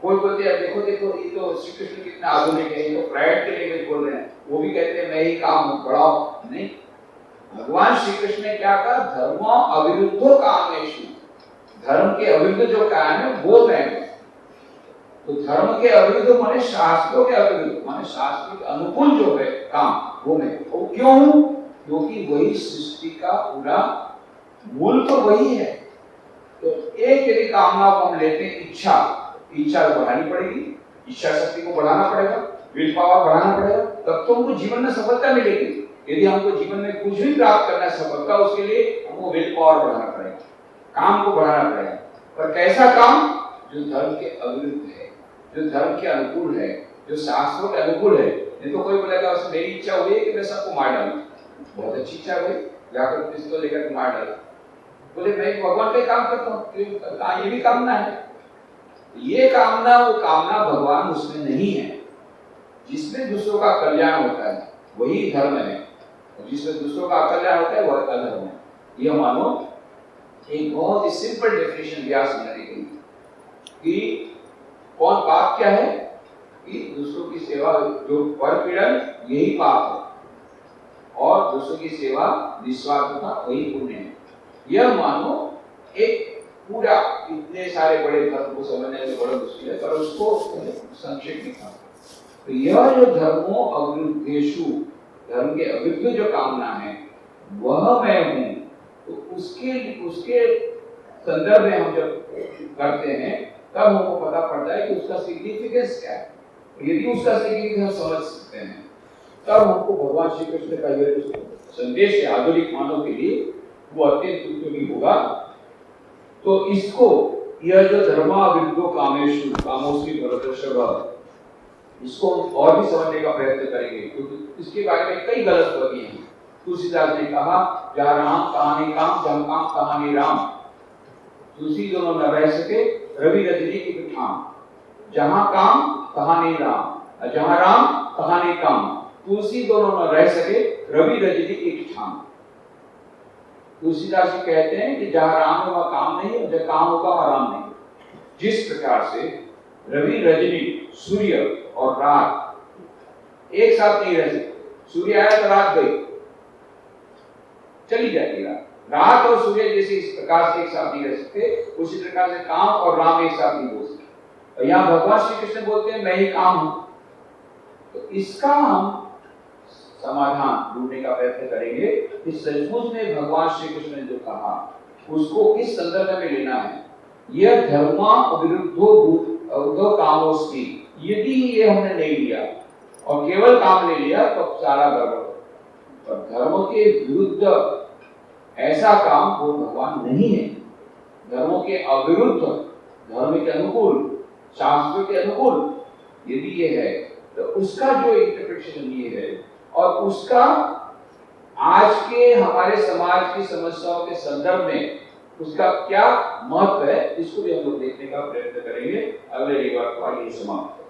कोई बोलते हैं देखो ये तो श्री कृष्ण कितना आधुनिक है, ये तो फ्रॉइड के लिए बोल रहे हैं, वो भी कहते हैं मैं ही काम बढ़ाओ। नहीं, भगवान श्री कृष्ण ने क्या कहा, धर्म अविरुद्धो कामेषु, धर्म के अविरुद्ध जो काम है वो मैं हूं। तो धर्म के अविरुद्ध माने शास्त्रों के अविरुद्ध, माने शास्त्रों के अनुकूल जो है काम वो मैं। वो क्यों हूं, क्योंकि वही सृष्टि का पूरा मूल तो वही है। तो एक यदि कामना को हम लेते हैं, इच्छा बढ़ानी पड़ेगी, इच्छा शक्ति को बढ़ाना पड़ेगा, विल पावर बढ़ाना पड़ेगा, तब तो हमको जीवन में सफलता मिलेगी। यदि हमको जीवन में कुछ भी प्राप्त करना है सफलता, उसके लिए हमको विल पावर बढ़ाना पड़ेगा, काम को बढ़ाना पड़ेगा। पर कैसा काम, जो धर्म के अविरुद्ध है, जो धर्म के अनुकूल है, जो शास्त्रों के अनुकूल है। नहीं तो कोई बोलेगा उसमें मेरी इच्छा हुई है कि मैं सबको मार डालूं, बहुत अच्छी इच्छा हुई, जाकर पिस्तौल लेकर मार डालूं, बोले मैं भगवान का काम करता हूँ, ये भी कामना है। ये कामना, वो कामना भगवान उसमें नहीं है। जिसमें दूसरों का कल्याण होता है वही धर्म है, और जिसमें दूसरों का अकल्याण होता है वह अधर्म है। यह मानो एक बहुत ही सिंपल डेफिनेशन व्यास ने दी कि कौन पाप क्या है, कि दूसरों की सेवा, जो परपीड़न यही पाप है, और दूसरों की सेवा निस्वार्थता वही पुण्य है। यह मानो एक पूरा इतने सारे बड़े धर्म को समझने में बड़ा मुश्किल है, पर उसको संक्षेप में कहा। तो यह जो धर्मों अविरुद्धेषु, धर्म के अविरुद्ध जो कामना है वह मैं हूँ, तो उसके संदर्भ में हम जब करते हैं तब हमको पता पड़ता है कि उसका सिग्निफिकेंस क्या है। यदि उसका सिग्निफिकेंस समझ सकते हैं तब हमको भगवान श्री कृष्ण का यह संदेश है आधुनिक मानव के लिए वो अत्यंत उपयोगी होगा। तो इसको यह जो धर्माविरुद्धो कामेषु कामोस्मि भरतर्षभ, इसको हम और भी समझने का प्रयत्न करेंगे, क्योंकि इसके बारे में कई गलतफहमी हैं। तुलसीदास ने कहा जहाँ राम तहाँ नहीं काम, जहाँ काम तहाँ नहीं राम, तुलसी दोनों न रह सके रवि रजनी की ठाम, जहाँ काम तहाँ नहीं राम, जहाँ राम तहाँ नहीं काम, तुलसी दोनों न रह सके रवि रजनी एक ठाम। तुलसीदास जी कहते हैं कि जहाँ राम है वहाँ काम नहीं है, जहाँ काम होगा वहाँ राम नहीं। जिस प्रकार से रवि रजनी सूर्य और रात एक साथ नहीं रह सकते, सूर्य आया तो रात गई, चली जाती रात, रात और सूर्य जैसे इस प्रकार से एक साथ नहीं रह सकते, उसी प्रकार से काम और राम एक साथ नहीं हो सकते। और यहाँ भगवान श्री कृष्ण बोलते हैं मैं ही काम हूं। तो इसका हम समाधान ढूंढने का प्रयत्न करेंगे कि सचमुच में भगवान श्री कृष्ण ने जो कहा उसको किस संदर्भ में लेना है। यह धर्मा विरुद्धो कामोस्मि, यदि ये हमने नहीं लिया और केवल काम ले लिया तो सारा गड़बड़। और धर्म के विरुद्ध ऐसा काम वो भगवान नहीं है। धर्मों के अविरुद्ध, धर्म के अनुकूल, शास्त्र के अनुकूल यदि ये है तो उसका जो इंटरप्रिटेशन ये है और उसका आज के हमारे समाज की समस्याओं के संदर्भ में उसका क्या महत्व है, इसको भी हम लोग देखने का प्रयत्न करेंगे। अगले रविवार को आइए समाप्त।